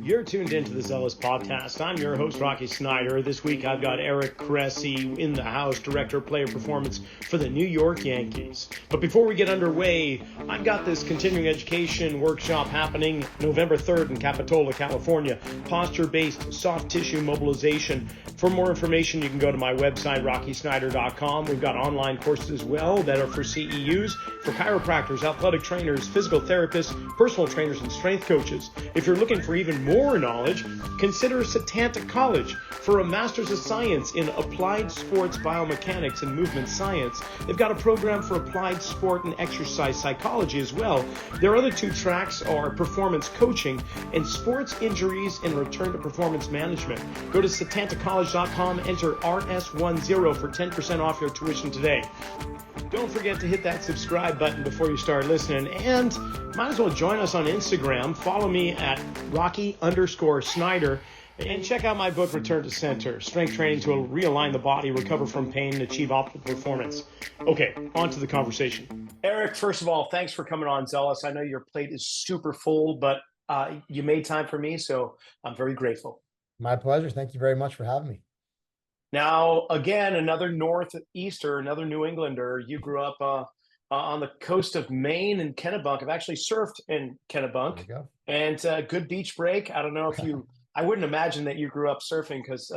You're tuned into the Zealous Podcast. I'm your host, Rocky Snyder. This week I've got Eric Cressey in the house, Director of Player Performance for the New York Yankees. But before we get underway, I've got this continuing education workshop happening November 3rd in Capitola, California. Posture-based soft tissue mobilization. For more information, you can go to my website, rockysnyder.com. We've got online courses as well that are for CEUs, for chiropractors, athletic trainers, physical therapists, personal trainers, and strength coaches. If you're looking for even more knowledge, consider Setanta College for a Master's of Science in Applied Sports Biomechanics and Movement Science. They've got a program for Applied Sport and Exercise Psychology as well. Their other two tracks are Performance Coaching and Sports Injuries and Return to Performance Management. Go to setantacollege.com, enter RS10 for 10% off your tuition today. Don't forget to hit that subscribe button before you start listening, and might as well join us on Instagram. Follow me at Rocky_Snyder, and check out my book, Return to Center, Strength Training to Realign the Body, Recover from Pain, and Achieve Optimal Performance. Okay, on to the conversation. Eric, first of all, thanks for coming on Zealous. I know your plate is super full, but you made time for me, so I'm very grateful. My pleasure. Thank you very much for having me. Now, again, another Northeaster, another New Englander. You grew up on the coast of Maine in Kennebunk. I've actually surfed in Kennebunk, and good beach break. I don't know if I wouldn't imagine that you grew up surfing because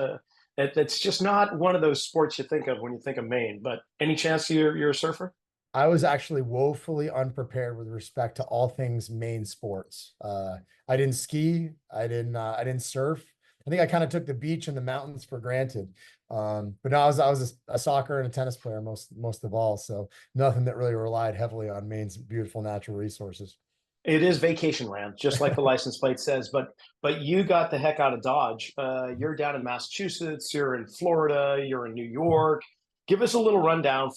it's just not one of those sports you think of when you think of Maine. But any chance you're a surfer? I was actually woefully unprepared with respect to all things Maine sports. I didn't ski. I didn't surf. I think I kind of took the beach and the mountains for granted. But no, I was a soccer and a tennis player most of all. So nothing that really relied heavily on Maine's beautiful natural resources. It is vacation land, just like the license plate says. But you got the heck out of Dodge. You're down in Massachusetts. You're in Florida. You're in New York. Give us a little rundown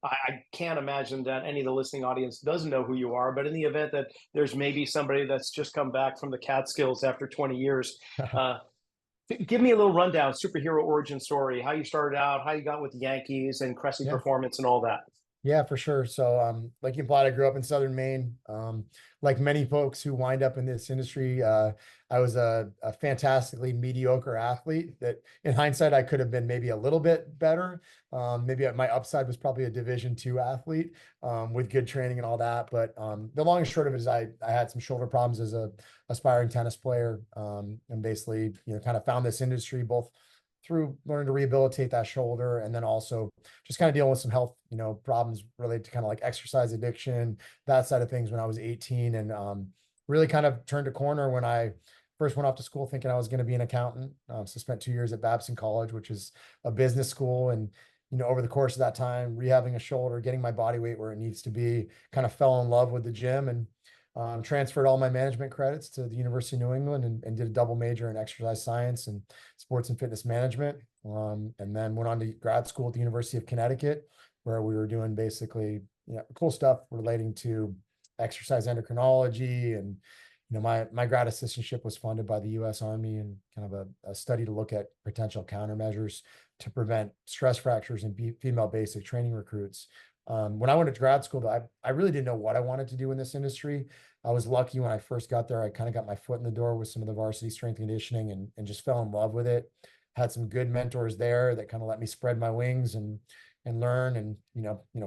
I can't imagine that any of the listening audience doesn't know who you are, but in the event that there's maybe somebody that's just come back from the Catskills after 20 years, give me a little rundown, superhero origin story, how you started out, how you got with the Yankees and Cressey Performance and all that. Yeah, for sure. So, like you implied, I grew up in Southern Maine. Like many folks who wind up in this industry, I was a fantastically mediocre athlete that in hindsight, I could have been maybe a little bit better. Maybe my upside was probably a Division II athlete with good training and all that. But the long and short of it is I had some shoulder problems as a aspiring tennis player, and basically, kind of found this industry both through learning to rehabilitate that shoulder and then also just kind of dealing with some health, problems related to kind of like exercise addiction, that side of things when I was 18, and really kind of turned a corner when I first went off to school thinking I was going to be an accountant. So spent 2 years at Babson College, which is a business school. And, over the course of that time, rehabbing a shoulder, getting my body weight where it needs to be, kind of fell in love with the gym and transferred all my management credits to the University of New England and did a double major in exercise science and sports and fitness management. And then went on to grad school at the University of Connecticut, where we were doing basically cool stuff relating to exercise endocrinology. And my grad assistantship was funded by the U.S. Army and kind of a study to look at potential countermeasures to prevent stress fractures in female basic training recruits. When I went to grad school, I really didn't know what I wanted to do in this industry. I was lucky when I first got there. I kind of got my foot in the door with some of the varsity strength and conditioning and just fell in love with it. Had some good mentors there that kind of let me spread my wings and learn and,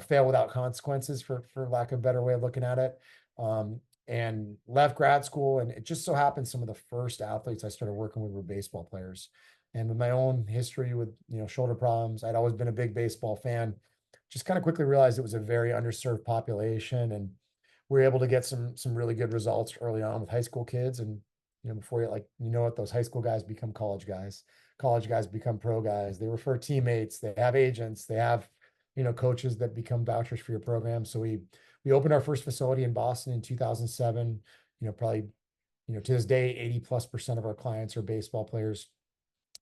fail without consequences for lack of a better way of looking at it. And left grad school. And it just so happened some of the first athletes I started working with were baseball players. And with my own history with, shoulder problems, I'd always been a big baseball fan. Just kind of quickly realized it was a very underserved population, and we were able to get some really good results early on with high school kids. And before those high school guys become college guys become pro guys. They refer teammates, they have agents, they have coaches that become vouchers for your program. So we opened our first facility in Boston in 2007. Probably to this day 80+% of our clients are baseball players.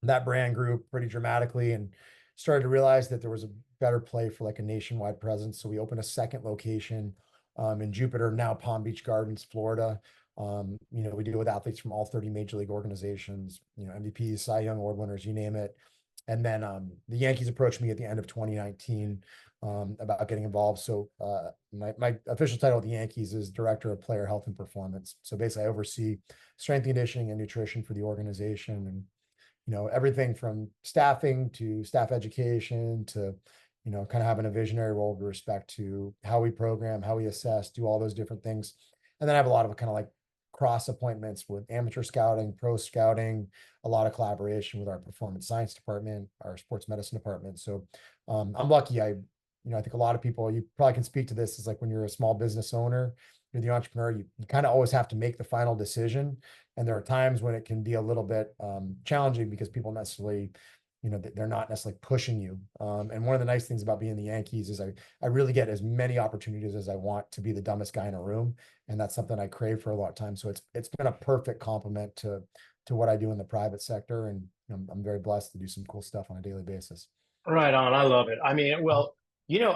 That brand grew pretty dramatically and started to realize that there was a better play for like a nationwide presence. So we opened a second location in Jupiter, now Palm Beach Gardens, Florida. We deal with athletes from all 30 major league organizations, MVPs, Cy Young Award winners, you name it. And then the Yankees approached me at the end of 2019 about getting involved. So my official title at the Yankees is Director of Player Health and Performance. So basically, I oversee strength and conditioning and nutrition for the organization, and everything from staffing to staff education to kind of having a visionary role with respect to how we program, how we assess, do all those different things. And then I have a lot of kind of like cross appointments with amateur scouting, pro scouting, a lot of collaboration with our performance science department, our sports medicine department. So I'm lucky. I think a lot of people, you probably can speak to this, is like when you're a small business owner, you're the entrepreneur, you kind of always have to make the final decision. And there are times when it can be a little bit challenging because people necessarily, they're not necessarily pushing you. And one of the nice things about being the Yankees is I really get as many opportunities as I want to be the dumbest guy in a room. And that's something I crave for a lot of time. So it's been a perfect complement to what I do in the private sector. And I'm very blessed to do some cool stuff on a daily basis. Right on. I love it. I mean, well,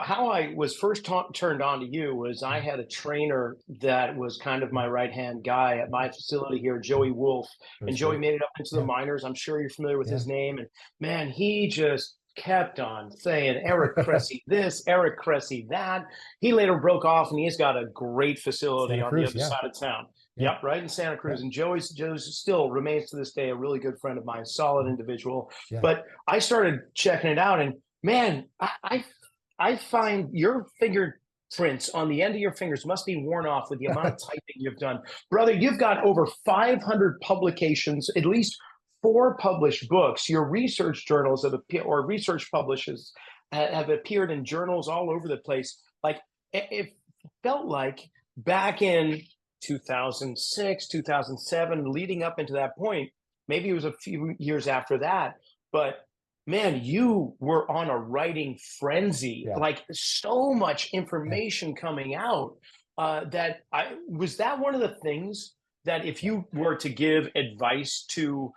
how I was first turned on to you was I had a trainer that was kind of my right hand guy at my facility here, Joey Wolf. It And was Joey great. made it up into the Yeah. minors. I'm sure you're familiar with Yeah. his name. And man, he just kept on saying Eric Cressey this, Eric Cressey that. He later broke off and he's got a great facility Santa on the Cruz. other Yeah. side of town. Yeah. Yep, right in Santa Yeah. Cruz. And Joe's still remains to this day a really good friend of mine, solid individual. Yeah. But I started checking it out, and man, I find your fingerprints on the end of your fingers must be worn off with the amount of typing you've done. Brother, you've got over 500 publications, at least 4 published books. Your research journals have appeared, or research publishes have appeared in journals all over the place. Like it felt like back in 2006, 2007, leading up into that point, maybe it was a few years after that, but man, you were on a writing frenzy, Yeah. like so much Yeah. information coming out that I was that one of the things that if you were to give advice to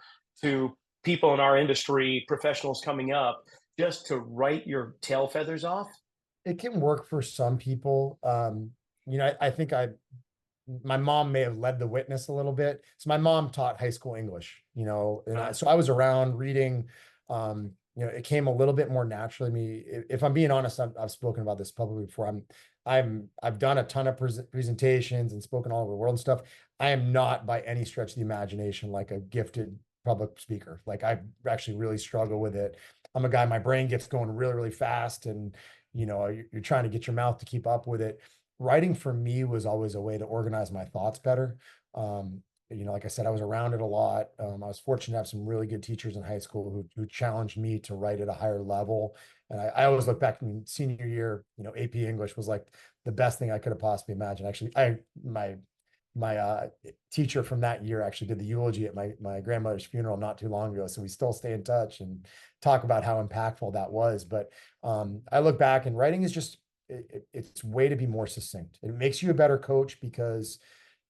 people in our industry, professionals coming up, just to write your tail feathers off. It can work for some people. I think my mom may have led the witness a little bit. So my mom taught high school English, so I was around reading. It came a little bit more naturally to me. If I'm being honest, I've spoken about this publicly before. I've done a ton of presentations and spoken all over the world and stuff. I am not by any stretch of the imagination like a gifted public speaker. Like I actually really struggle with it. I'm a guy, my brain gets going really, really fast, and you're trying to get your mouth to keep up with it. Writing for me was always a way to organize my thoughts better. Like I said, I was around it a lot. I was fortunate to have some really good teachers in high school who challenged me to write at a higher level. And I always look back in senior year, AP English was like the best thing I could have possibly imagined. Actually, my teacher from that year actually did the eulogy at my grandmother's funeral not too long ago. So we still stay in touch and talk about how impactful that was. But I look back, and writing is just, it's way to be more succinct. It makes you a better coach because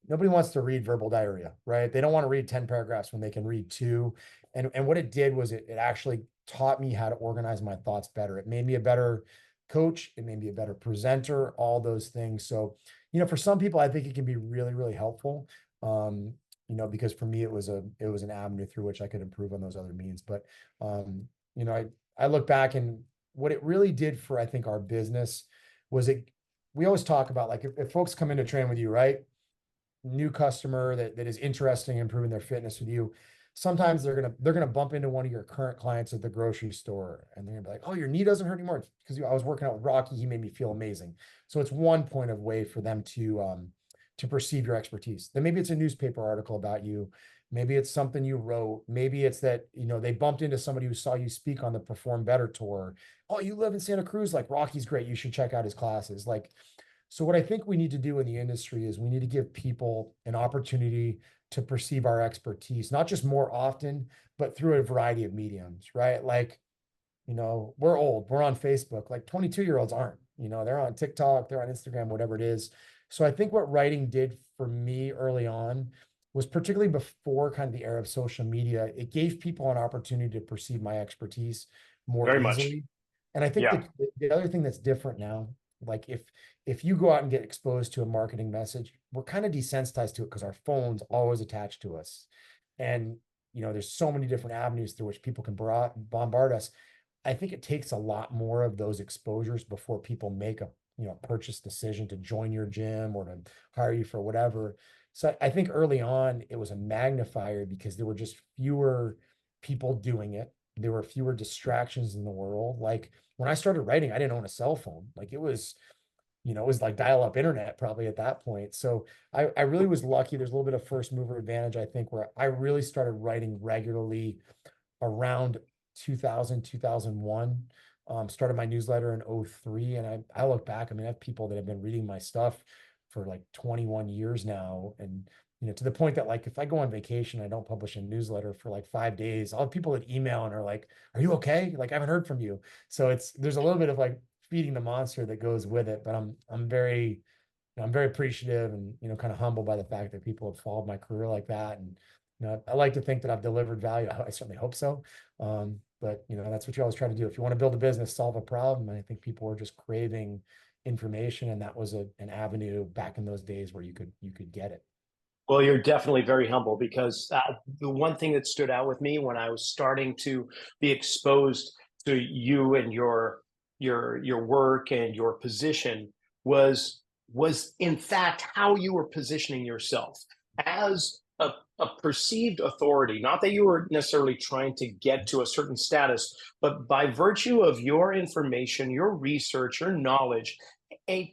nobody wants to read verbal diarrhea, right? They don't want to read 10 paragraphs when they can read 2. And what it did was it actually taught me how to organize my thoughts better. It made me a better coach. It made me a better presenter, all those things. So, for some people, I think it can be really, really helpful. Because for me, it was an avenue through which I could improve on those other means. But, I look back, and what it really did for, I think, our business was we always talk about, like, if folks come in to train with you, right? New customer that is interested in improving their fitness with you, sometimes they're gonna bump into one of your current clients at the grocery store, and they're gonna be like, "Oh, your knee doesn't hurt anymore because I was working out with Rocky. He made me feel amazing." So it's one point of way for them to perceive your expertise. Then maybe it's a newspaper article about you. Maybe it's something you wrote. Maybe it's that they bumped into somebody who saw you speak on the Perform Better tour. Oh, you live in Santa Cruz, like Rocky's great. You should check out his classes. Like, so what I think we need to do in the industry is we need to give people an opportunity to perceive our expertise, not just more often, but through a variety of mediums, right? Like, we're old, we're on Facebook, like 22-year-olds aren't, they're on TikTok, they're on Instagram, whatever it is. So I think what writing did for me early on was, particularly before kind of the era of social media, it gave people an opportunity to perceive my expertise more Very much. easily. And I think Yeah. the other thing that's different now, like if you go out and get exposed to a marketing message, we're kind of desensitized to it because our phone's always attached to us. And there's so many different avenues through which people can bombard us. I think it takes a lot more of those exposures before people make a, purchase decision to join your gym or to hire you for whatever. So I think early on it was a magnifier because there were just fewer people doing it. There were fewer distractions in the world. Like when I started writing, I didn't own a cell phone. Like it was like dial-up internet probably at that point. So I really was lucky. There's a little bit of first mover advantage, I think, where I really started writing regularly around 2000, 2001. Started my newsletter in '03. And I look back, I mean, I have people that have been reading my stuff for like 21 years now. And, to the point that like, if I go on vacation, I don't publish a newsletter for like 5 days, I'll have people that email and are like, are you okay? Like, I haven't heard from you. So there's a little bit of like feeding the monster that goes with it, but I'm very appreciative and, kind of humbled by the fact that people have followed my career like that. And, I like to think that I've delivered value. I certainly hope so. But that's what you always try to do. If you want to build a business, solve a problem. And I think people were just craving information, and that was an avenue back in those days where you could get it. Well, you're definitely very humble because the one thing that stood out with me when I was starting to be exposed to you and your work and your position was in fact how you were positioning yourself as a perceived authority. Not that you were necessarily trying to get to a certain status, but by virtue of your information, your research, your knowledge,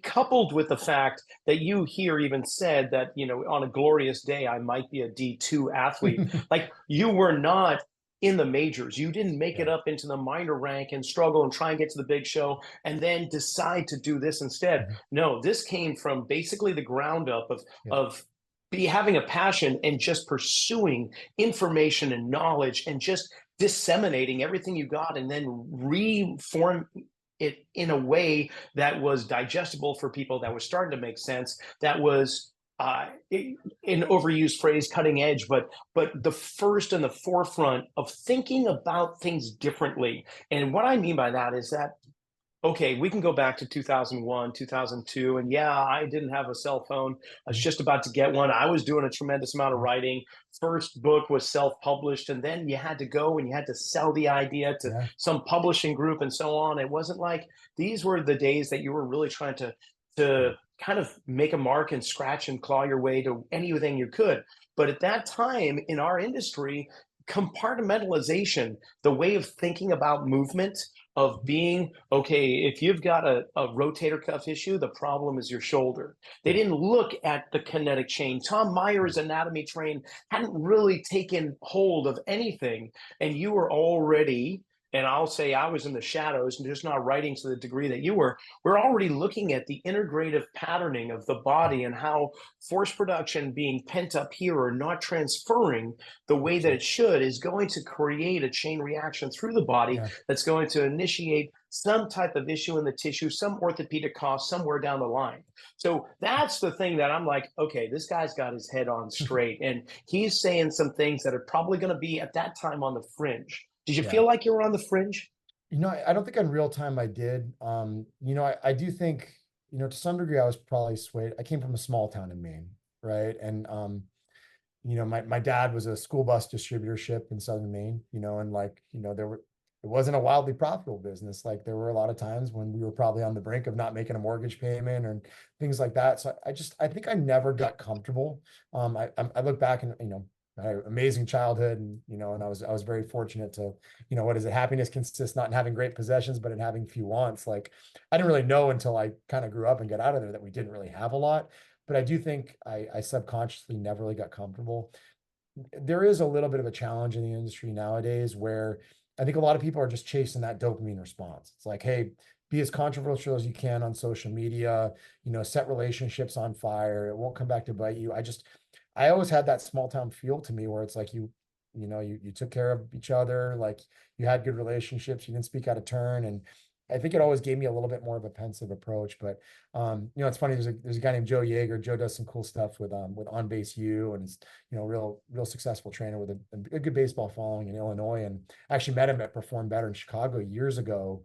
coupled with the fact that you here even said that, on a glorious day, I might be a D2 athlete. Like you were not in the majors. You didn't make it Yeah. up into the minor rank and struggle and try and get to the big show and then decide to do this instead. Mhm. No, this came from basically the ground up of, Yeah. of be having a passion and just pursuing information and knowledge and just disseminating everything you got and then reform it in a way that was digestible for people, that was starting to make sense, that was an overused phrase, cutting edge, but the first and the forefront of thinking about things differently. And what I mean by that is that, okay, we can go back to 2001, 2002. And yeah, I didn't have a cell phone. I was Mhm. just about to get one. I was doing a tremendous amount of Mhm. writing. First book was self published. And then you had to go and you had to sell the idea to Yeah. some publishing group and so on. It wasn't like these were the days that you were really trying to Yeah. kind of make a mark and scratch and claw your way to anything you could. But at that time in our industry, compartmentalization, the way of thinking about movement, of being okay, if you've got a rotator cuff issue, the problem is your shoulder. They Yeah. didn't look at the kinetic chain. Tom Meyer's anatomy train hadn't really taken hold of anything, and you were already, and I'll say I was in the shadows and just not writing to the degree that you were. We're already looking at the integrative patterning of the Yeah. body and how force production being pent up here or not transferring the way that it Absolutely. should is going to create a chain reaction through the body Yeah. that's going to initiate some type of issue in the tissue, some orthopedic cost somewhere down the line. So that's the thing that I'm like, okay, this guy's got his head on straight. And he's saying some things that are probably going to be at that time on the fringe. Did you Yeah. feel like you were on the fringe? I don't think in real time I did. I do think, to some degree I was probably swayed. I came from a small town in Maine, right? And my dad was a school bus distributorship in southern Maine, and like, it wasn't a wildly profitable business. Like there were a lot of times when we were probably on the brink of not making a mortgage payment and things like that. So I think I never got comfortable. I look back and, I had an amazing childhood and, and I was very fortunate to, what is it? Happiness consists not in having great possessions, but in having few wants. Like I didn't really know until I kind of grew up and got out of there that we didn't really have a lot. But I do think I subconsciously never really got comfortable. There is a little bit of a challenge in the industry nowadays where I think a lot of people are just chasing that dopamine response. It's like, hey, be as controversial as you can on social media, set relationships on fire. It won't come back to bite you. I always had that small town feel to me where it's like you took care of each other, like you had good relationships, you didn't speak out of turn. And I think it always gave me a little bit more of a pensive approach. But it's funny. There's a guy named Joe Yeager. Joe does some cool stuff with On Base U, and is real successful trainer with a good baseball following in Illinois. And I actually met him at Perform Better in Chicago years ago.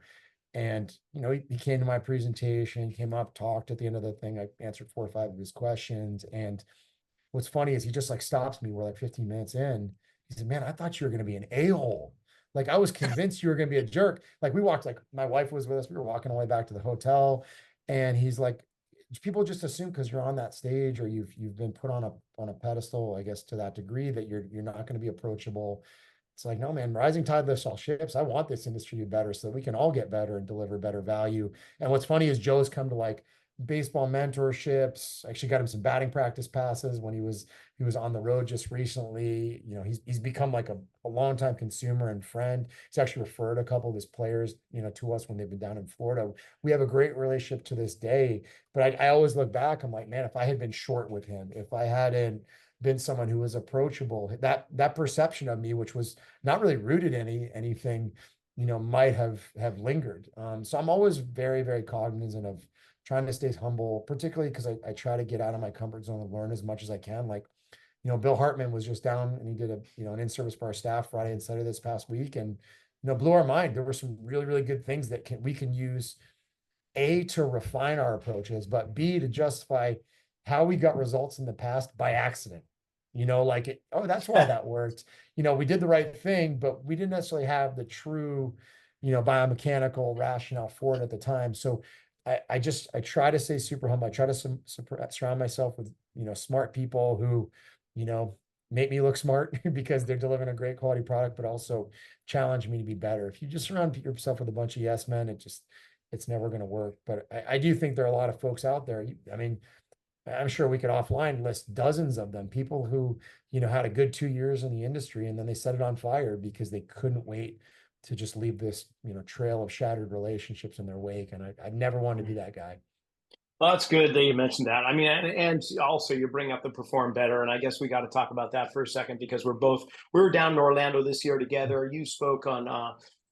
And he came to my presentation, came up, talked at the end of the thing. I answered 4 or 5 of his questions. And what's funny is he just like stops me. We're like 15 minutes in. He said, "Man, I thought you were going to be an a-hole." Like I was convinced you were going to be a jerk. Like we walked, like my wife was with us. We were walking all the way back to the hotel, and he's like, people just assume because you're on that stage or you've been put on a pedestal, I guess to that degree that you're not going to be approachable. It's like, no, man, rising tide lifts all ships. I want this industry to be better so that we can all get better and deliver better value. And what's funny is Joe's come to like baseball mentorships. Actually got him some batting practice passes when he was on the road just recently. You know, he's become like a longtime consumer and friend. He's actually referred a couple of his players, you know, to us when they've been down in Florida. We have a great relationship to this day. But I always look back, I'm like, man, if I had been short with him, if I hadn't been someone who was approachable, that perception of me, which was not really rooted in anything, you know, might have lingered. So I'm always very, very cognizant of trying to stay humble, particularly because I try to get out of my comfort zone and learn as much as I can. Like, you know, Bill Hartman was just down and he did an in-service for our staff Friday and Saturday this past week, and blew our mind. There were some really, really good things that we can use A, to refine our approaches, but B, to justify how we got results in the past by accident. Like oh, that's why that worked. We did the right thing, but we didn't necessarily have the true, biomechanical rationale for it at the time. So I try to stay super humble. I try to surround myself with, smart people who, you know, make me look smart because they're delivering a great quality product, but also challenge me to be better. If you just surround yourself with a bunch of yes men, it's never going to work. But I do think there are a lot of folks out there. I mean, I'm sure we could offline list dozens of them, people who, had a good 2 years in the industry and then they set it on fire because they couldn't wait to just leave this, trail of shattered relationships in their wake. And I never wanted to be that guy. Well, that's good that you mentioned that. I mean, and also you bring up the perform better, and I guess we got to talk about that for a second because we were down in Orlando this year together. You spoke on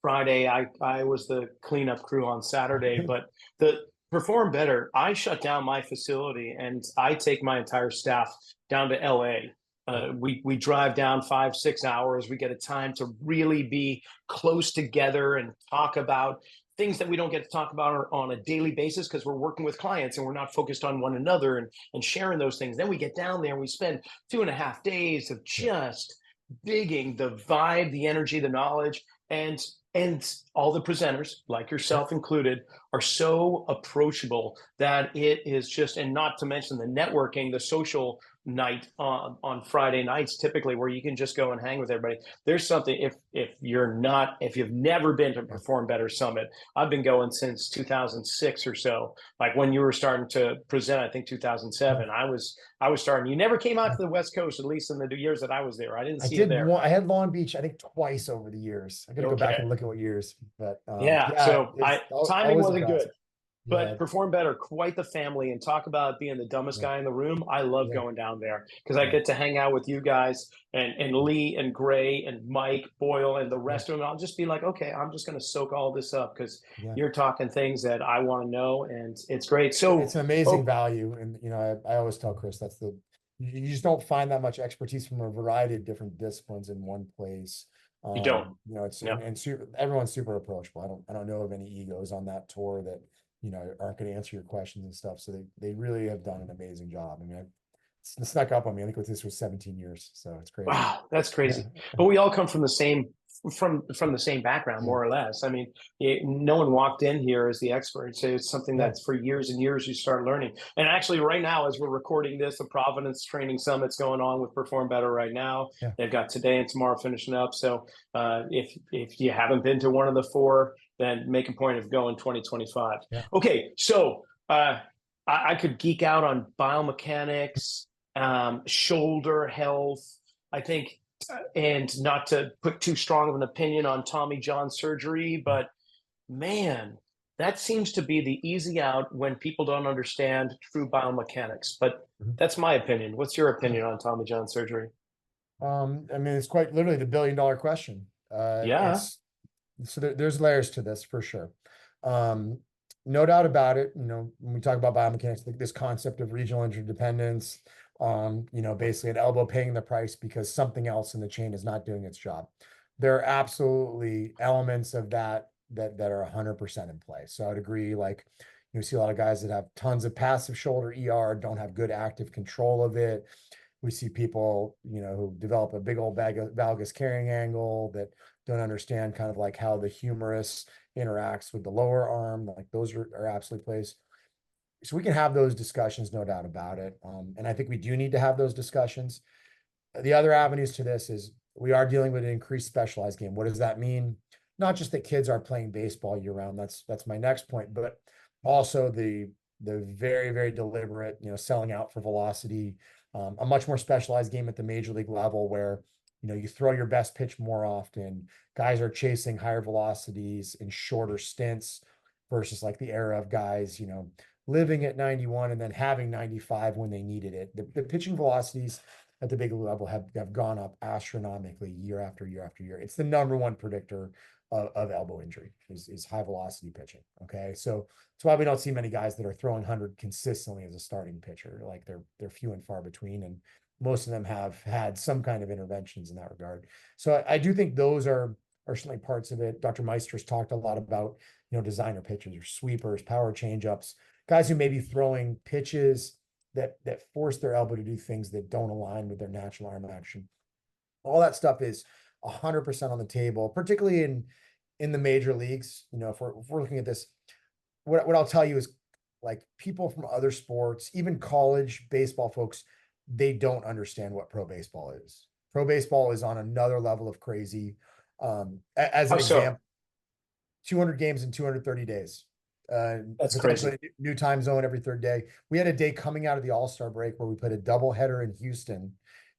Friday. I was the cleanup crew on Saturday, but the perform better. I shut down my facility and I take my entire staff down to LA. We drive down 5-6 hours. We get a time to really be close together and talk about things that we don't get to talk about on a daily basis because we're working with clients and we're not focused on one another and sharing those things. Then we get down there and we spend 2.5 days of just digging the vibe, the energy, the knowledge, and all the presenters, like yourself included, are so approachable that it is just, and not to mention the networking, the social night on Friday nights, typically, where you can just go and hang with everybody. There's something, if you've never been to Perform Better Summit, I've been going since 2006 or so. Like when you were starting to present, I think 2007, I was starting. You never came out to the West Coast, at least in the years that I was there. I didn't see you there. I had Long Beach, I think twice over the years. I got to go back and look at what years, but so timing wasn't good. But Yeah. Perform Better, quite the family, and talk about being the dumbest guy in the room. I love going down there because I get to hang out with you guys and Lee and Gray and Mike Boyle and the rest of them. I'll just be like, okay, I'm just going to soak all this up because you're talking things that I want to know, and it's great. So it's an amazing value, and I always tell Chris you just don't find that much expertise from a variety of different disciplines in one place. You don't. It's and everyone's super approachable. I don't know of any egos on that tour that aren't going to answer your questions and stuff. So they really have done an amazing job. I mean, it's snuck up on me. I think this was 17 years, so it's crazy. Wow, that's crazy. But we all come from the same background, more or less. I mean, no one walked in here as the expert. So it's something that's for years and years you start learning. And actually, right now, as we're recording this, the Providence Training Summit's going on with Perform Better right now. They've got today and tomorrow finishing up. So if you haven't been to one of the four, then make a point of going 2025. Okay, so I could geek out on biomechanics, shoulder health, I think, and not to put too strong of an opinion on Tommy John surgery, but man, that seems to be the easy out when people don't understand true biomechanics. But that's my opinion. What's your opinion on Tommy John surgery? I mean, it's quite literally the billion-dollar question. So there's layers to this for sure. No doubt about it. When we talk about biomechanics, this concept of regional interdependence, basically an elbow paying the price because something else in the chain is not doing its job. There are absolutely elements of that are 100% in play. So I'd agree. Like you see a lot of guys that have tons of passive shoulder ER, don't have good active control of it. We see people, who develop a big old valgus carrying angle that don't understand kind of like how the humerus interacts with the lower arm. Like those are absolutely placed. So we can have those discussions, no doubt about it. And I think we do need to have those discussions. The other avenues to this is we are dealing with an increased specialized game. What does that mean? Not just that kids are playing baseball year round. That's my next point, but also the very, very deliberate, selling out for velocity, a much more specialized game at the major league level where, you throw your best pitch more often. Guys are chasing higher velocities in shorter stints versus like the era of guys, living at 91 and then having 95 when they needed it. The pitching velocities at the big level have gone up astronomically year after year after year. It's the number one predictor of elbow injury is high velocity pitching. Okay. So that's why we don't see many guys that are throwing 100 consistently as a starting pitcher. Like they're few and far between, and most of them have had some kind of interventions in that regard. So I do think those are certainly parts of it. Dr. Meister's talked a lot about, designer pitches or sweepers, power changeups, guys who may be throwing pitches that force their elbow to do things that don't align with their natural arm action. All that stuff is 100% on the table, particularly in the major leagues. If we're looking at this, what I'll tell you is like people from other sports, even college baseball folks, they don't understand what pro baseball is. Pro baseball is on another level of crazy. As an How so? example, 200 games in 230 days. That's crazy. Potentially a new time zone every third day. We had a day coming out of the All-Star break where we played a doubleheader in Houston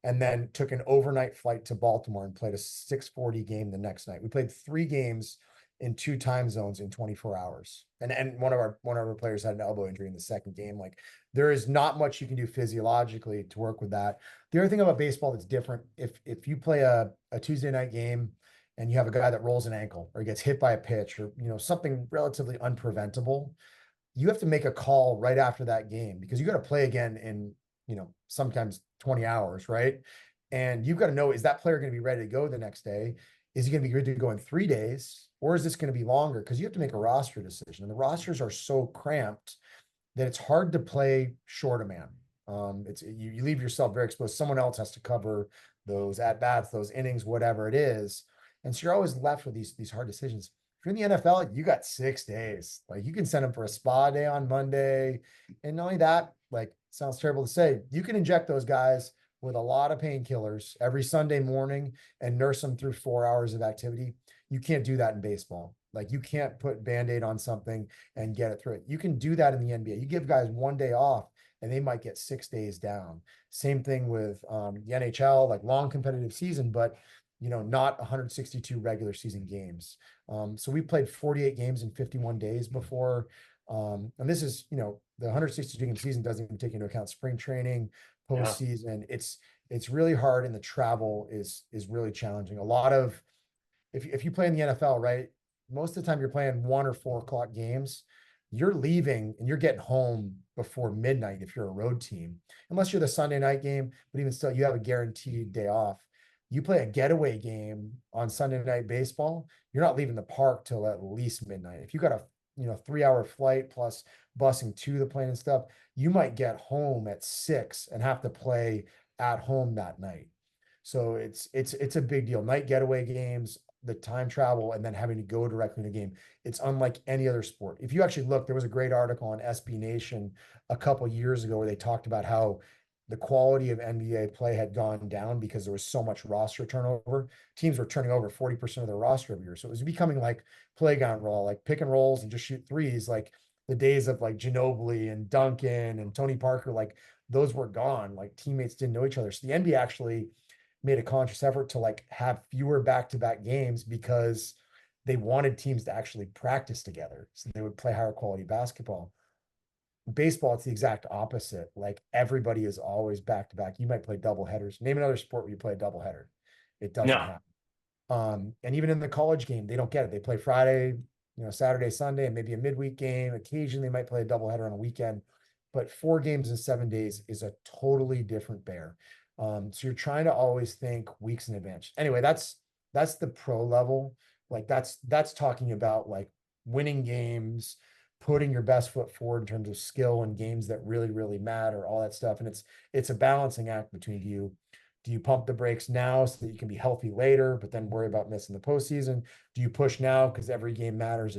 and then took an overnight flight to Baltimore and played a 6:40 game the next night. We played 3 games in 2 time zones in 24 hours. And one of our players had an elbow injury in the second game. Like there is not much you can do physiologically to work with that. The other thing about baseball that's different, if you play a Tuesday night game and you have a guy that rolls an ankle or gets hit by a pitch or something relatively unpreventable, you have to make a call right after that game because you got to play again in sometimes 20 hours, right? And you've got to know, is that player going to be ready to go the next day? Is he going to be ready to go in 3 days, or is this going to be longer? Because you have to make a roster decision, and the rosters are so cramped that it's hard to play short a man. It's you leave yourself very exposed. Someone else has to cover those at bats, those innings, whatever it is. And so you're always left with these hard decisions. If you're in the NFL, you got 6 days. Like you can send them for a spa day on Monday. And not only that, like sounds terrible to say, you can inject those guys with a lot of painkillers every Sunday morning and nurse them through 4 hours of activity. You can't do that in baseball. Like you can't put Band-Aid on something and get it through it. You can do that in the NBA. You give guys 1 day off and they might get 6 days down. Same thing with the NHL, like long competitive season, but not 162 regular season games. So we played 48 games in 51 days before. And this is, the 162 game season doesn't even take into account spring training, postseason. It's really hard, and the travel is really challenging. A lot of if you play in the NFL, right, most of the time you're playing 1 or 4 o'clock games. You're leaving and you're getting home before midnight if you're a road team, unless you're the Sunday night game. But even still, you have a guaranteed day off. You play a getaway game on Sunday night baseball, you're not leaving the park till at least midnight. If you got a 3-hour flight plus busing to the plane and stuff, you might get home at 6 and have to play at home that night. So it's a big deal. Night getaway games, the time travel, and then having to go directly to the game. It's unlike any other sport. If you actually look, there was a great article on SB Nation a couple years ago where they talked about how the quality of NBA play had gone down because there was so much roster turnover. Teams were turning over 40% of their roster every year. So it was becoming like playground roll, like pick and rolls and just shoot threes. Like the days of like Ginobili and Duncan and Tony Parker, like those were gone. Like teammates didn't know each other. So the NBA actually made a conscious effort to like have fewer back-to-back games because they wanted teams to actually practice together. So they would play higher quality basketball. Baseball, it's the exact opposite. Like everybody is always back to back. You might play double headers. Name another sport where you play a double header. It doesn't No. happen. And even in the college game, they don't get it. They play Friday, Saturday, Sunday, and maybe a midweek game. Occasionally, they might play a double header on a weekend. But 4 games in 7 days is a totally different bear. So you're trying to always think weeks in advance. Anyway, that's the pro level. Like that's talking about like winning games, putting your best foot forward in terms of skill and games that really, really matter, all that stuff. And it's a balancing act between do you pump the brakes now so that you can be healthy later, but then worry about missing the postseason? Do you push now because every game matters?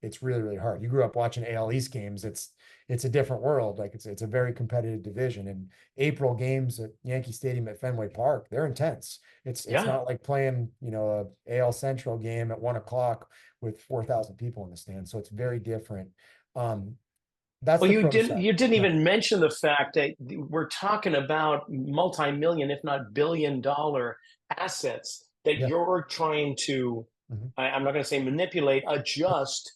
It's really, really hard. You grew up watching AL East games. It's a different world. Like it's a very competitive division. And April games at Yankee Stadium at Fenway Park, they're intense. It's Yeah. not like playing, a AL Central game at 1 o'clock with 4,000 people in the stands. So it's very different. Um, that's Well, the you pro didn't side. you didn't Yeah, even mention the fact that we're talking about multi-million, if not billion-dollar assets that yeah. you're trying to, Mhm. I'm not going to say manipulate, adjust,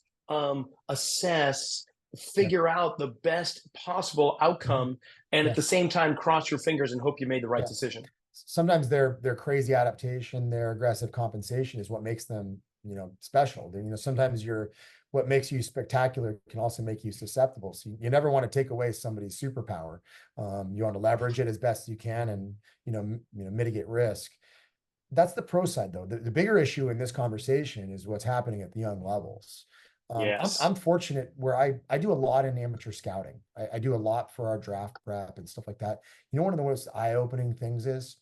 assess, Yeah. figure out the best possible Mhm. outcome, and at Yeah. the same time cross your fingers and hope you made the right Yeah. decision. Sometimes their crazy adaptation, their aggressive compensation is what makes them, special. Sometimes what makes you spectacular can also make you susceptible. So you never want to take away somebody's superpower. You want to leverage it as best you can and, mitigate risk. That's the pro side, though. The bigger issue in this conversation is what's happening at the young levels. I'm Yes. fortunate where I do a lot in amateur scouting. I do a lot for our draft prep and stuff like that. One of the most eye-opening things is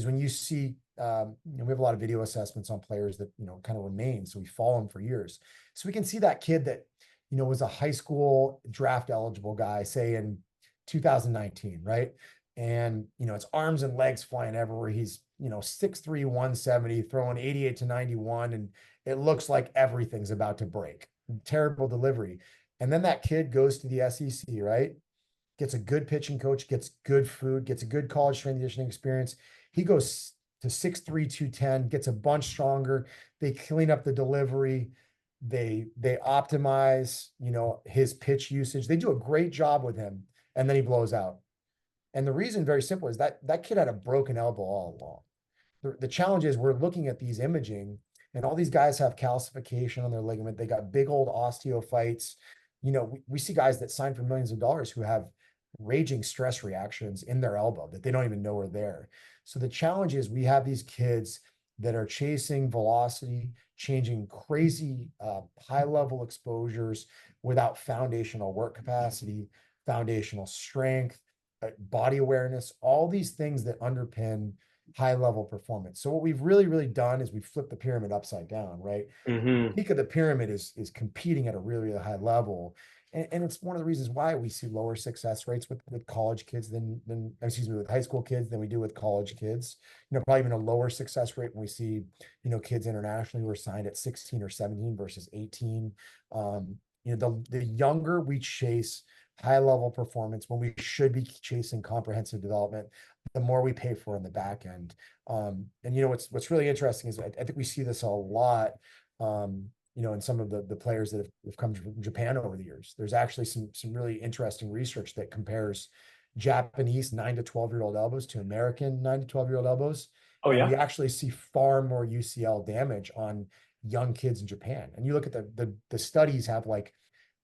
when you see, we have a lot of video assessments on players that, kind of remain. So we follow them for years. So we can see that kid that, was a high school draft eligible guy, say in 2019, right? And, it's arms and legs flying everywhere. He's, 6'3", 170, throwing 88 to 91. And it looks like everything's about to break. Terrible delivery. And then that kid goes to the SEC, right? Gets a good pitching coach, gets good food, gets a good college strength and conditioning experience. He goes to 6'3", 210, gets a bunch stronger. They clean up the delivery. They optimize, his pitch usage. They do a great job with him, and then he blows out. And the reason, very simple, is that kid had a broken elbow all along. The challenge is we're looking at these imaging, and all these guys have calcification on their ligament. They got big old osteophytes. We see guys that sign for millions of dollars who have raging stress reactions in their elbow that they don't even know are there. So the challenge is we have these kids that are chasing velocity, changing crazy high level exposures without foundational work capacity, foundational strength, body awareness, all these things that underpin high level performance. So what we've really, really done is we've flipped the pyramid upside down, right? The Hmm. peak of the pyramid is competing at a really, really high level. And it's one of the reasons why we see lower success rates with college kids than excuse me, with high school kids than we do with college kids. Probably even a lower success rate when we see, kids internationally who are signed at 16 or 17 versus 18. The younger we chase high level performance when we should be chasing comprehensive development, the more we pay for in the back end. And what's really interesting is I think we see this a lot, in some of the players that have come from Japan over the years. There's actually some really interesting research that compares Japanese 9 to 12-year-old elbows to American 9 to 12-year-old elbows. Oh And we yeah. actually see far more UCL damage on young kids in Japan. And you look at the studies have like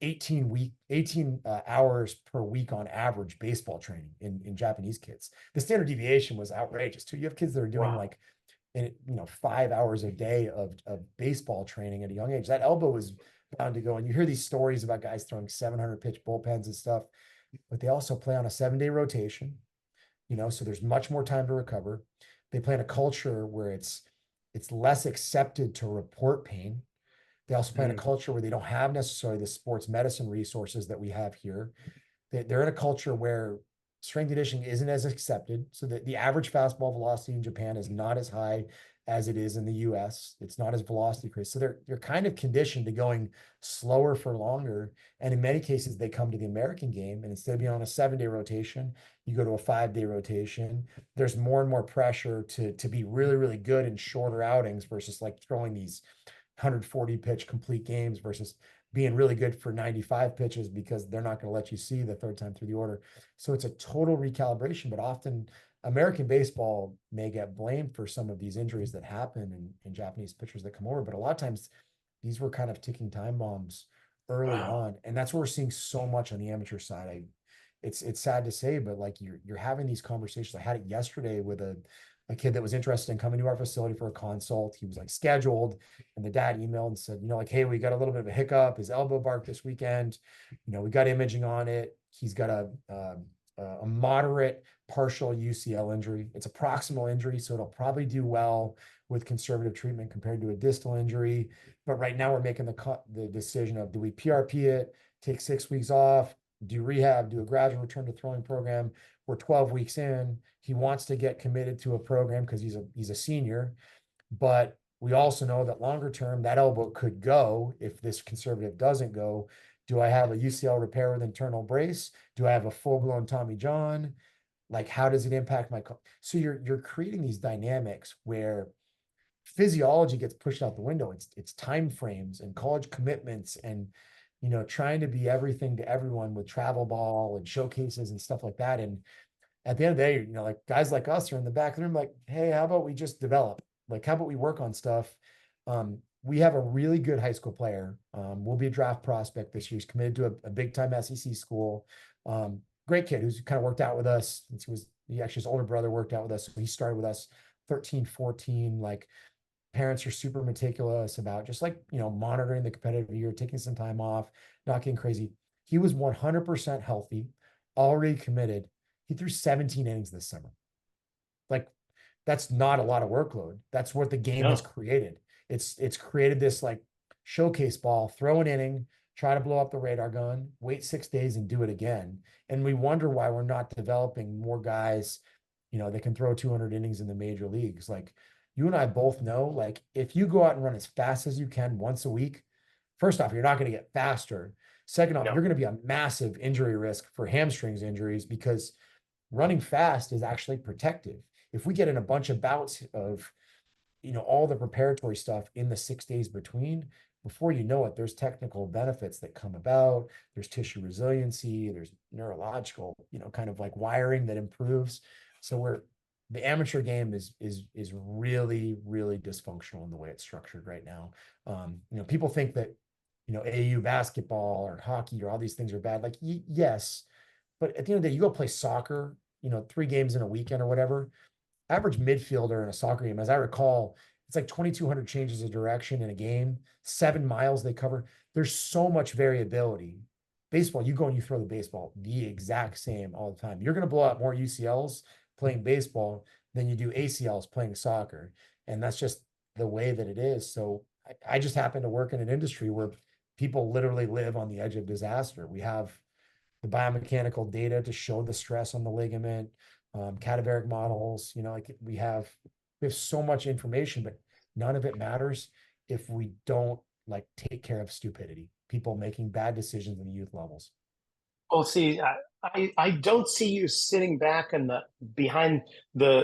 18 hours per week on average baseball training in Japanese kids. The standard deviation was outrageous too. You have kids that are doing Wow. like 5 hours a day of baseball training at a young age. That elbow is bound to go. And you hear these stories about guys throwing 700 pitch bullpens and stuff, but they also play on a 7-day rotation, so there's much more time to recover. They play in a culture where it's less accepted to report pain. They also play in a Mm. culture where they don't have necessarily the sports medicine resources that we have here. They're in a culture where strength conditioning isn't as accepted. So that the average fastball velocity in Japan is not as high as it is in the US. It's not as velocity crazy. So they're kind of conditioned to going slower for longer. And in many cases, they come to the American game, and instead of being on a 7-day rotation, you go to a 5-day rotation. There's more and more pressure to be really, really good in shorter outings versus like throwing these 140 pitch complete games versus being really good for 95 pitches because they're not going to let you see the third time through the order. So it's a total recalibration, but often American baseball may get blamed for some of these injuries that happen in Japanese pitchers that come over. But a lot of times these were kind of ticking time bombs early Wow. on. And that's what we're seeing so much on the amateur side. It's sad to say, but like you're having these conversations. I had it yesterday with a kid that was interested in coming to our facility for a consult. He was like scheduled, and the dad emailed and said, like, hey, we got a little bit of a hiccup. His elbow barked this weekend. We got imaging on it. He's got a moderate partial UCL injury. It's a proximal injury, so it'll probably do well with conservative treatment compared to a distal injury. But right now we're making the decision of, do we PRP it, take 6 weeks off, do rehab, do a gradual return to throwing program? We're 12 weeks in. He wants to get committed to a program because he's a senior, but we also know that longer term, that elbow could go if this conservative doesn't go. Do I have a UCL repair with internal brace? Do I have a full-blown Tommy John? Like, how does it impact my? So you're creating these dynamics where physiology gets pushed out the window. It's time frames and college commitments and trying to be everything to everyone with travel ball and showcases and stuff like that. And at the end of the day, like guys like us are in the back of the room, like, hey, how about we just develop? Like, how about we work on stuff? We have a really good high school player. Will be a draft prospect this year. He's committed to a big time SEC school. Great kid who's kind of worked out with us since he actually, his older brother worked out with us. So he started with us 13, 14. Like, parents are super meticulous about just like, monitoring the competitive year, taking some time off, not getting crazy. He was 100% healthy, already committed. He threw 17 innings this summer. Like, that's not a lot of workload. That's what the game has created. It's created this like showcase ball, throw an inning, try to blow up the radar gun, wait 6 days and do it again. And we wonder why we're not developing more guys, that can throw 200 innings in the major leagues. Like, you and I both know, like, if you go out and run as fast as you can once a week, first off, you're not going to get faster. Second off, you're going to be a massive injury risk for hamstrings injuries because running fast is actually protective. If we get in a bunch of bouts of, all the preparatory stuff in the 6 days between, before you know it, there's technical benefits that come about. There's tissue resiliency, there's neurological, kind of like wiring that improves. So the amateur game is really, really dysfunctional in the way it's structured right now. People think that, AU basketball or hockey or all these things are bad. Like, yes, but at the end of the day, you go play soccer, 3 games in a weekend or whatever. Average midfielder in a soccer game, as I recall, it's like 2,200 changes of direction in a game, 7 miles they cover. There's so much variability. Baseball, you go and you throw the baseball the exact same all the time. You're going to blow out more UCLs playing baseball than you do ACLs playing soccer. And that's just the way that it is. So I just happen to work in an industry where people literally live on the edge of disaster. We have the biomechanical data to show the stress on the ligament, cadaveric models, like we have so much information, but none of it matters if we don't like take care of stupidity, people making bad decisions in the youth levels. Well, see, I don't see you sitting back in behind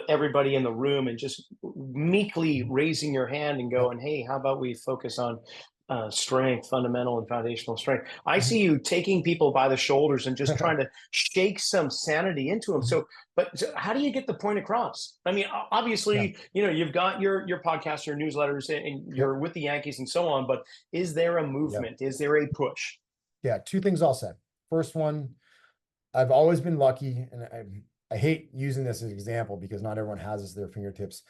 everybody in the room and just meekly raising your hand and going, "Hey, how about we focus on strength, fundamental and foundational strength?" I see you taking people by the shoulders and just trying to shake some sanity into them. So how do you get the point across? I mean, obviously, you've got your podcast, your newsletters, and you're with the Yankees and so on. But is there a movement? Is there a push? Yeah, 2 things I'll say. First one, I've always been lucky, and I hate using this as an example because not everyone has this at their fingertips.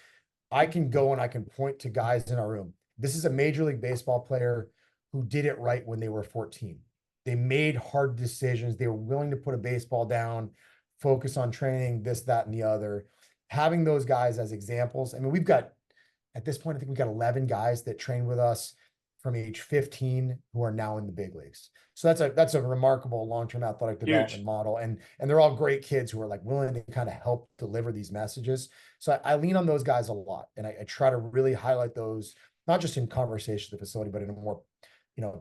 I can go and I can point to guys in our room. This is a Major League Baseball player who did it right when they were 14. They made hard decisions. They were willing to put a baseball down, focus on training, this, that, and the other. Having those guys as examples. I mean, at this point, I think we've got 11 guys that train with us from age 15 who are now in the big leagues. So that's a remarkable long-term athletic development model. And they're all great kids who are like willing to kind of help deliver these messages. So I lean on those guys a lot. And I try to really highlight those, not just in conversation at the facility, but in a more,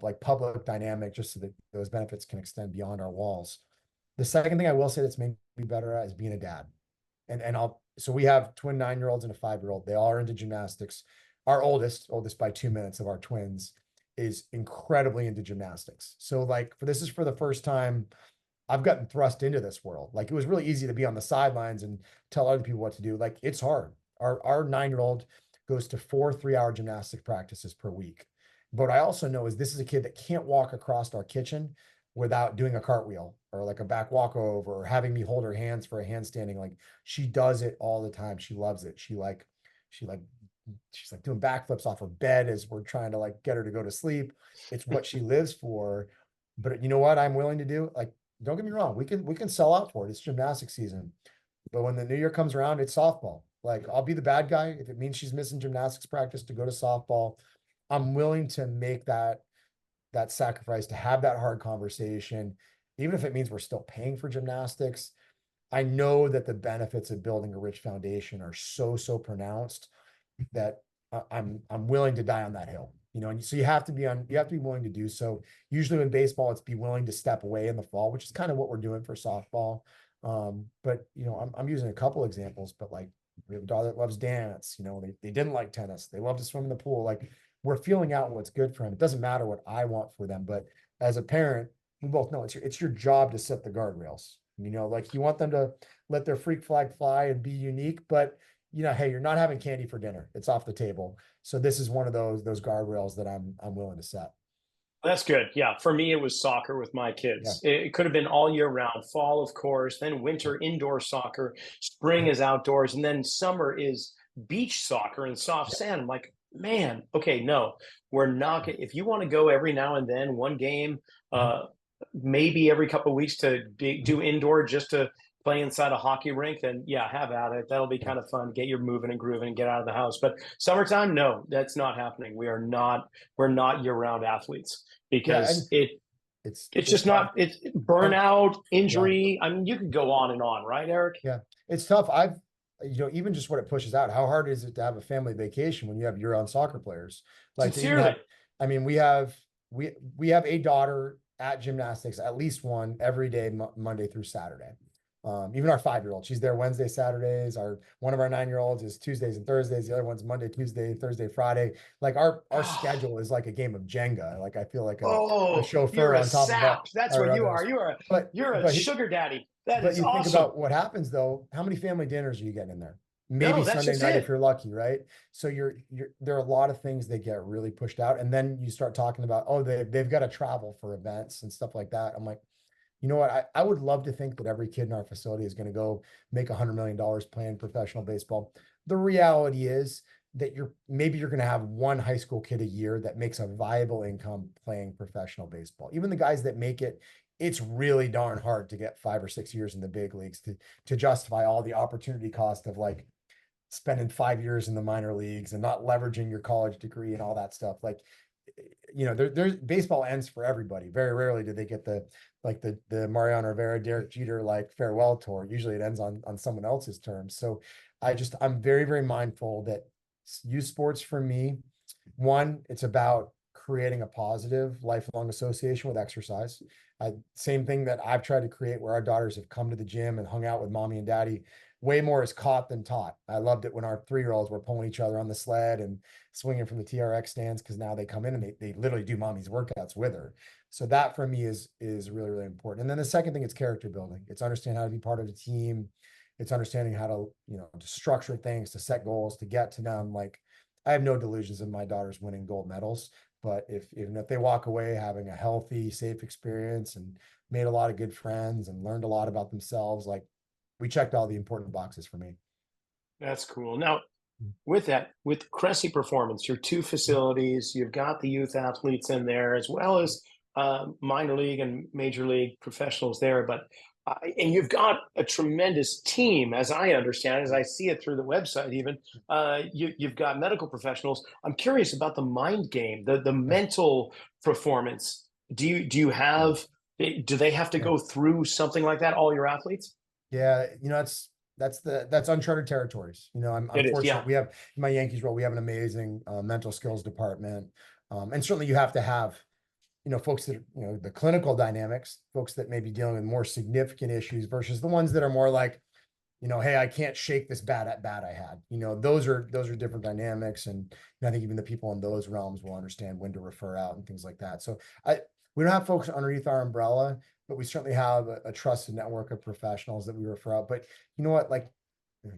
like public dynamic, just so that those benefits can extend beyond our walls. The second thing I will say that's made me better at is being a dad. So we have twin 9-year-olds and a 5-year-old. They all are into gymnastics. Our oldest by 2 minutes of our twins is incredibly into gymnastics. So like this is for the first time I've gotten thrust into this world. Like, it was really easy to be on the sidelines and tell other people what to do. Like, it's hard. Our 9-year-old goes to 4 3-hour gymnastic practices per week. But what I also know is this is a kid that can't walk across our kitchen without doing a cartwheel or like a back walkover or having me hold her hands for a handstanding. Like she does it all the time. She loves it. She like she's like doing backflips off her bed as we're trying to like get her to go to sleep. It's what she lives for. But you know what I'm willing to do? Like, don't get me wrong, we can sell out for it. It's gymnastics season. But when the new year comes around, it's softball. Like I'll be the bad guy if it means she's missing gymnastics practice to go to softball. I'm willing to make that sacrifice to have that hard conversation, even if it means we're still paying for gymnastics. I know that the benefits of building a rich foundation are so pronounced that I'm willing to die on that hill. And so you have to be willing to do so. Usually in baseball, it's be willing to step away in the fall, which is kind of what we're doing for softball. But I'm using a couple examples, but like we have a daughter that loves dance. They didn't like tennis. They love to swim in the pool. Like we're feeling out what's good for them. It doesn't matter what I want for them, but as a parent, we both know it's your job to set the guardrails. Like you want them to let their freak flag fly and be unique, but hey, you're not having candy for dinner. It's off the table. So this is one of those guardrails that I'm willing to set. That's good. Yeah. For me, it was soccer with my Yeah. kids. It could have been all year round, fall, of course, then winter indoor soccer, spring is outdoors, and then summer is beach soccer and soft sand. I'm like, man, okay, no, we're not. If you want to go every now and then, one game, maybe every couple of weeks to do indoor just to play inside a hockey rink, then yeah, have at it. That'll be kind of fun. Get your moving and grooving and get out of the house. But summertime, no, that's not happening. We're not year-round athletes because it's just tough. not. It's burnout, Yeah. injury. I mean, you could go on and on, right, Eric? Yeah, it's tough. Even just what it pushes out, how hard is it to have a family vacation when you have year-round soccer players? Like to even Sincerely. I mean, we have a daughter at gymnastics, at least one every day, Monday through Saturday. Even our 5-year-old, she's there Wednesday, Saturdays. One of our 9-year-olds is Tuesdays and Thursdays. The other one's Monday, Tuesday, Thursday, Friday. Like our schedule is like a game of Jenga. Like I feel like a Oh, you're chauffeur a on top of sap. That's our what you others. are. But You're a but sugar daddy. That but is you think awesome. about what happens though. How many family dinners are you getting in there? Maybe No, that's Sunday just night it. if you're lucky, right? So there are a lot of things that get really pushed out, and then you start talking about, oh, they've got to travel for events and stuff like that. I'm like, you know what? I would love to think that every kid in our facility is going to go make $100 million playing professional baseball. The reality is that maybe you're going to have one high school kid a year that makes a viable income playing professional baseball. Even the guys that make it, it's really darn hard to get 5 or 6 years in the big leagues to justify all the opportunity cost of like spending 5 years in the minor leagues and not leveraging your college degree and all that stuff. Like, there's baseball ends for everybody. Very rarely do they get the Mariano Rivera, Derek Jeter like farewell tour. Usually it ends on someone else's terms. So I'm very, very mindful that youth sports for me, one, it's about creating a positive lifelong association with exercise. Same thing that I've tried to create where our daughters have come to the gym and hung out with mommy and daddy. Way more is caught than taught. I loved it when our 3-year-olds were pulling each other on the sled and swinging from the TRX stands because now they come in and they literally do mommy's workouts with her. So that for me is really, really important. And then the second thing is character building. It's understanding how to be part of a team. It's understanding how to structure things, to set goals, to get to them. Like I have no delusions of my daughters winning gold medals, but even if they walk away having a healthy, safe experience and made a lot of good friends and learned a lot about themselves, like we checked all the important boxes for me. That's cool. Now, with Cressey Performance, your two facilities, you've got the youth athletes in there as well as minor league and major league professionals there, but and you've got a tremendous team, as I understand, as I see it through the website. Even you've got medical professionals. I'm curious about the mind game, the mental performance. Do they have to Yeah. go through something like that? All your athletes? Yeah, that's uncharted territories. I'm It is, fortunate. yeah. We have in my Yankees role, we have an amazing mental skills department. And certainly you have to have, folks that, the clinical dynamics, folks that may be dealing with more significant issues versus the ones that are more like, hey, I can't shake this bat at bat I had. Those are different dynamics. And I think even the people in those realms will understand when to refer out and things like that. So we don't have folks underneath our umbrella, but we certainly have a trusted network of professionals that we refer out. But you know what? Like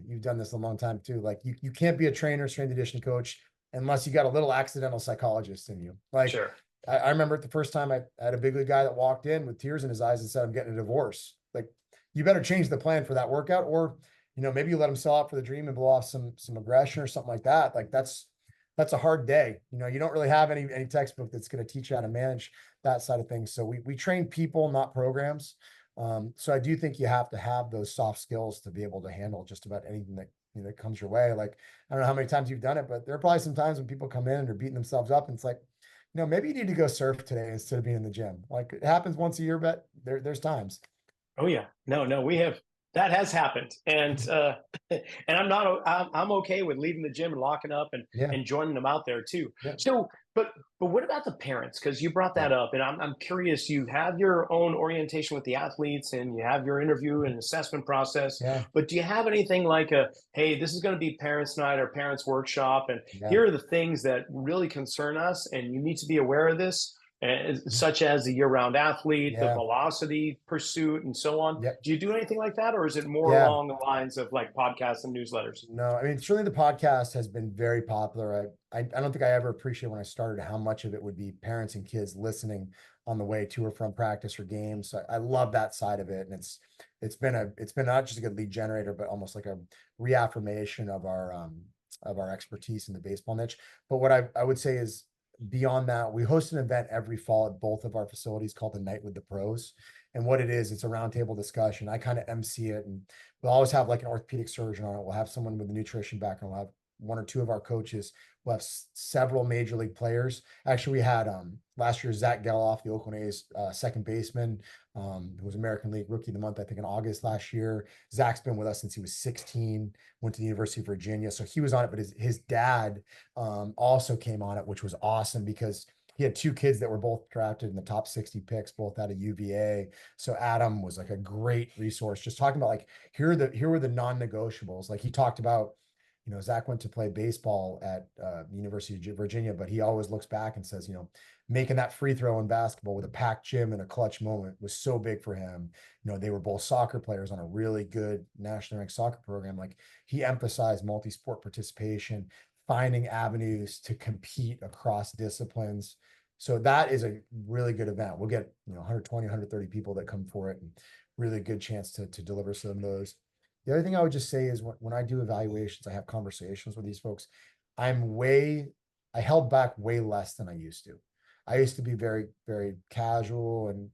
you've done this a long time too. Like you can't be a trainer, strength and conditioning coach unless you got a little accidental psychologist in you. Like Sure. I remember the first time I had a big league guy that walked in with tears in his eyes and said, I'm getting a divorce. Like, you better change the plan for that workout, or, maybe you let him sell out for the dream and blow off some aggression or something like that. Like that's a hard day. You don't really have any textbook that's going to teach you how to manage that side of things. So we train people, not programs. So I do think you have to have those soft skills to be able to handle just about anything that comes your way. Like, I don't know how many times you've done it, but there are probably some times when people come in and they're beating themselves up, and it's like, maybe you need to go surf today instead of being in the gym. Like, it happens once a year, but there's times. Oh yeah, no, we have that has happened, and and I'm okay with leaving the gym and locking up Yeah, and joining them out there too. yeah, So, but what about the parents? Because you brought yeah, that up, and I'm curious. You have your own orientation with the athletes, and you have your interview and assessment process. yeah, But do you have anything like hey, this is going to be parents' night or parents' workshop, and yeah. here are the things that really concern us, and you need to be aware of this, Mhm. such as the year-round athlete, the Yeah, velocity pursuit, and so on. yep, Do you do anything like that, or is it more yeah. along the lines of like podcasts and newsletters? No, I mean, certainly the podcast has been very popular. I don't think I ever appreciated when I started how much of it would be parents and kids listening on the way to or from practice or games. So I love that side of it, and it's been not just a good lead generator, but almost like a reaffirmation of our expertise in the baseball niche. But what I would say is, beyond that, we host an event every fall at both of our facilities called the Night with the Pros. And what it is, it's a roundtable discussion. I kind of MC it, and we'll always have like an orthopedic surgeon on it. We'll have someone with a nutrition background. We'll have one or two of our coaches. We'll have several major league players. Actually, we had last year Zach Geloff, the Oakland A's second baseman, who was American League Rookie of the Month, I think, in August last year. Zach's been with us since he was 16. Went to the University of Virginia, so he was on it. But his dad also came on it, which was awesome because he had two kids that were both drafted in the top 60 picks, both out of UVA. So Adam was like a great resource, just talking about like, here were the non-negotiables. Like, he talked about, Zach went to play baseball at University of Virginia, but he always looks back and says, making that free throw in basketball with a packed gym in a clutch moment was so big for him. They were both soccer players on a really good nationally ranked soccer program. Like, he emphasized multi-sport participation, finding avenues to compete across disciplines. So that is a really good event. We'll get 120, 130 people that come for it, and really good chance to deliver some of those. The other thing I would just say is, when I do evaluations, I have conversations with these folks. I held back way less than I used to. I used to be very, very casual, and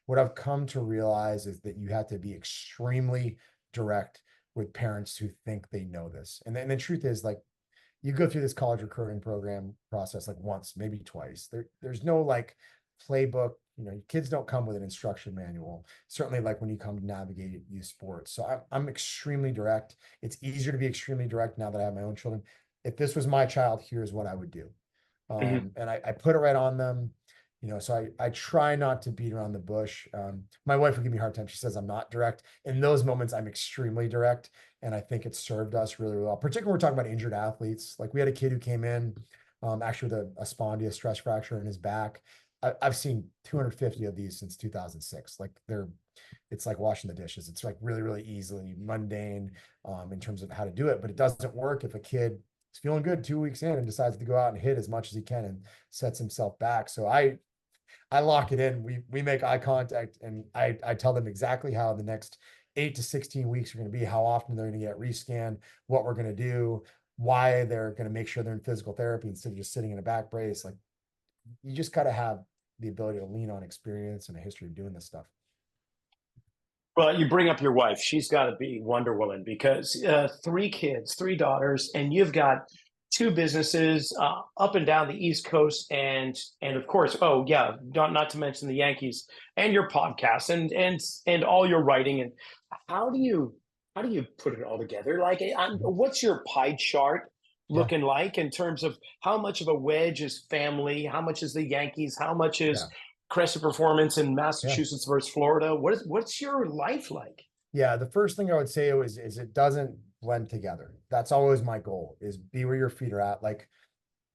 what I've come to realize is that you have to be extremely direct with parents who think they know this. And then the truth is, like, you go through this college recruiting program process like once, maybe twice. There's no like playbook. Kids don't come with an instruction manual. Certainly, like when you come to navigate youth sports. So I'm extremely direct. It's easier to be extremely direct now that I have my own children. If this was my child, here's what I would do. Mm-hmm. And I put it right on them. So I try not to beat around the bush. My wife would give me a hard time. She says I'm not direct. In those moments, I'm extremely direct. And I think it served us really, really well. Particularly, we're talking about injured athletes. Like, we had a kid who came in, actually with a spondy, a stress fracture in his back. I've seen 250 of these since 2006. Like, it's like washing the dishes. It's like really, really easily mundane in terms of how to do it, but it doesn't work if a kid is feeling good 2 weeks in and decides to go out and hit as much as he can and sets himself back. So I lock it in. We make eye contact, and I tell them exactly how the next 8 to 16 weeks are going to be, how often they're going to get rescanned, what we're going to do, why they're going to make sure they're in physical therapy instead of just sitting in a back brace. Like, you just got to have the ability to lean on experience and a history of doing this stuff. Well, you bring up your wife. She's got to be Wonder Woman because three kids, three daughters, and you've got two businesses up and down the East Coast, and of course, oh yeah, not to mention the Yankees and your podcast and all your writing. And how do you put it all together? Like, what's your pie chart Yeah. looking like in terms of how much of a wedge is family, how much is the Yankees, how much Yeah. is Cressey performance in Yeah. Massachusetts versus Florida? What's your life like? Yeah. The first thing I would say is it doesn't blend together. That's always my goal, is be where your feet are at. Like,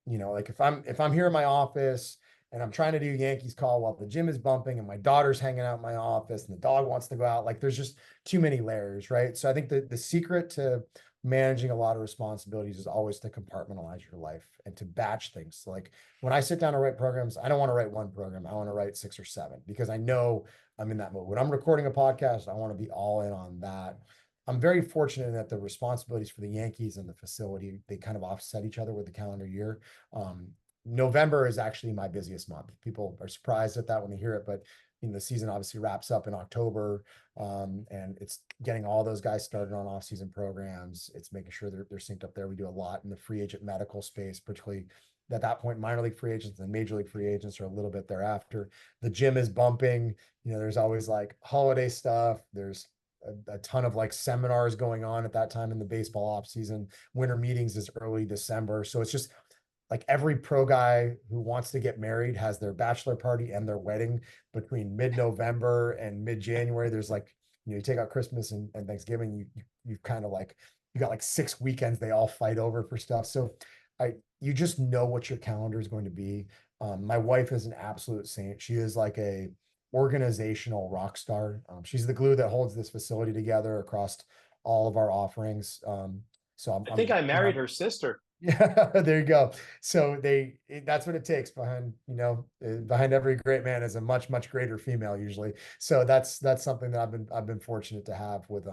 like if I'm here in my office and I'm trying to do Yankees call while the gym is bumping and my daughter's hanging out in my office and the dog wants to go out, like, there's just too many layers, right? So I think the secret to managing a lot of responsibilities is always to compartmentalize your life and to batch things. So like when I sit down to write programs, I don't want to write one program. I want to write 6 or 7 because I know I'm in that mode. When I'm recording a podcast, I want to be all in on that. I'm very fortunate that the responsibilities for the Yankees and the facility, they kind of offset each other with the calendar year. November is actually my busiest month. People are surprised at that when they hear it, but the season obviously wraps up in October, and it's getting all those guys started on off-season programs. It's making sure they're synced up there. We do a lot in the free agent medical space, particularly at that point, minor league free agents and major league free agents are a little bit thereafter. The gym is bumping. There's always like holiday stuff. There's a ton of like seminars going on at that time in the baseball off season. Winter meetings is early December. So it's just like every pro guy who wants to get married has their bachelor party and their wedding between mid-November and mid-January. There's like, you take out Christmas and Thanksgiving, you've kind of like, you got like 6 weekends they all fight over for stuff. So you just know what your calendar is going to be. My wife is an absolute saint. She is like a organizational rock star. She's the glue that holds this facility together across all of our offerings. So I think I married her sister. Yeah, there you go. So that's what it takes behind every great man is a much, much greater female usually. So that's something that I've been fortunate to have with,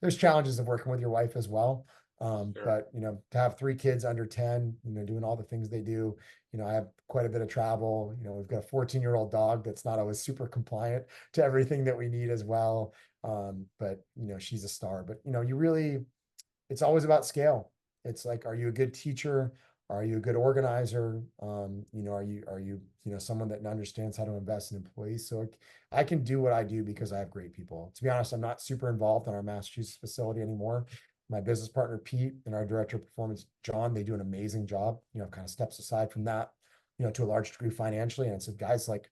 there's challenges of working with your wife as well. Sure. But to have 3 kids under 10, doing all the things they do, I have quite a bit of travel. We've got a 14-year-old dog that's not always super compliant to everything that we need as well. But she's a star, but it's always about scale. It's like, are you a good teacher? Are you a good organizer? Are you someone that understands how to invest in employees? So I can do what I do because I have great people. To be honest, I'm not super involved in our Massachusetts facility anymore. My business partner, Pete, and our director of performance, John, they do an amazing job, kind of steps aside from that, to a large degree financially. And I said, guys, like,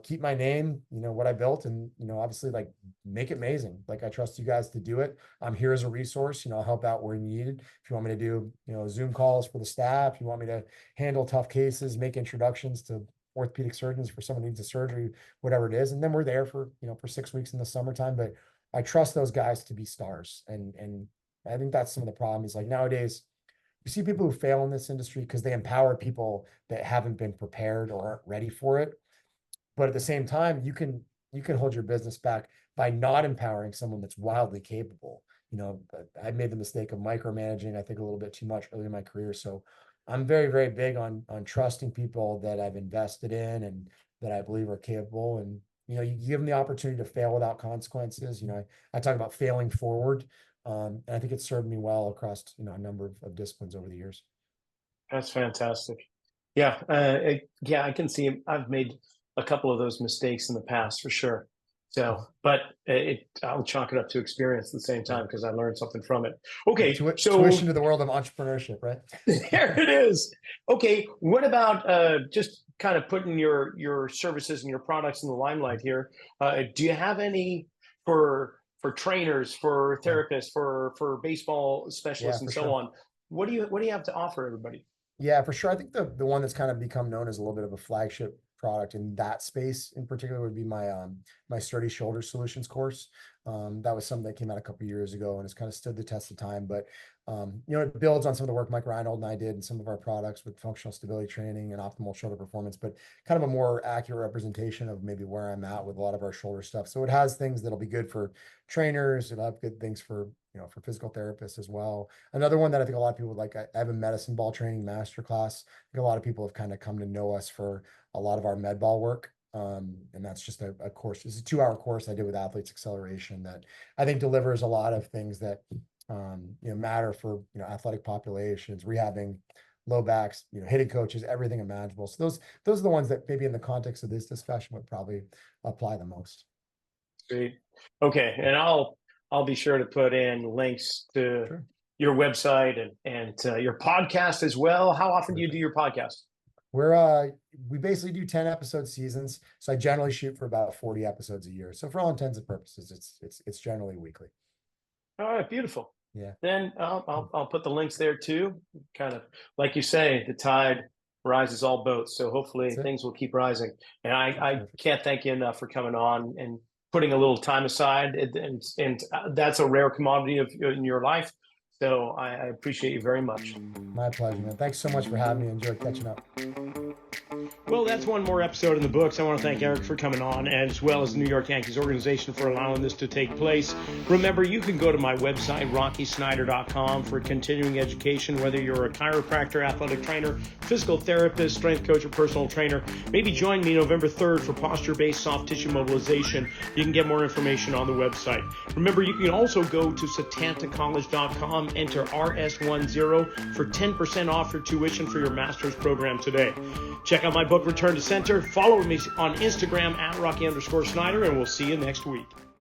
keep my name, what I built, and, obviously like make it amazing. Like I trust you guys to do it. I'm here as a resource, I'll help out where needed. If you want me to do, Zoom calls for the staff, you want me to handle tough cases, make introductions to orthopedic surgeons for someone who needs a surgery, whatever it is. And then we're there for, for 6 weeks in the summertime, but I trust those guys to be stars. And I think that's some of the problem is like nowadays, you see people who fail in this industry because they empower people that haven't been prepared or aren't ready for it. But at the same time, you can hold your business back by not empowering someone that's wildly capable. I made the mistake of micromanaging, I think, a little bit too much early in my career. So I'm very, very big on trusting people that I've invested in and that I believe are capable. And, you give them the opportunity to fail without consequences. I talk about failing forward. And I think it's served me well across, a number of disciplines over the years. That's fantastic. Yeah. I can see I've made a couple of those mistakes in the past for sure. So, but I'll chalk it up to experience at the same time because I learned something from it. Okay. So tuition to the world of entrepreneurship, right? There it is. Okay. What about just kind of putting your services and your products in the limelight here? Do you have any for trainers, for therapists, for baseball specialists, and so on? What do you have to offer everybody? Yeah, for sure. I think the one that's kind of become known as a little bit of a flagship product in that space in particular would be my my Sturdy Shoulder Solutions course. That was something that came out a couple of years ago and it's kind of stood the test of time. But it builds on some of the work Mike Reinhold and I did and some of our products with functional stability training and optimal shoulder performance, but kind of a more accurate representation of maybe where I'm at with a lot of our shoulder stuff. So it has things that'll be good for trainers. It'll have good things for for physical therapists as well. Another one that I think a lot of people would like, I have a medicine ball training masterclass. I think a lot of people have kind of come to know us for a lot of our med ball work. And that's just a course. It's a 2-hour course I did with Athletes Acceleration that I think delivers a lot of things that matter for athletic populations, rehabbing low backs, hitting coaches, everything imaginable. So those are the ones that maybe in the context of this discussion would probably apply the most. Great. Okay, and I'll be sure to put in links to your website and your podcast as well. How often do you do your podcast? We basically do 10 episode seasons. So I generally shoot for about 40 episodes a year. So for all intents and purposes, it's generally weekly. All right, beautiful. Yeah. Then I'll put the links there too. Kind of like you say, the tide rises all boats. So hopefully things will keep rising. And I can't thank you enough for coming on and putting a little time aside, and that's a rare commodity in your life. So I appreciate you very much. My pleasure, man. Thanks so much for having me. Enjoy catching up. Well, that's one more episode in the books. I want to thank Eric for coming on, as well as the New York Yankees organization for allowing this to take place. Remember, you can go to my website, rockysnyder.com, for continuing education, whether you're a chiropractor, athletic trainer, physical therapist, strength coach, or personal trainer. Maybe join me November 3rd for posture-based soft tissue mobilization. You can get more information on the website. Remember, you can also go to setantacollege.com, enter RS10 for 10% off your tuition for your master's program today. Check out my book, Return to Center. Follow me on Instagram at Rocky_Snyder, and we'll see you next week.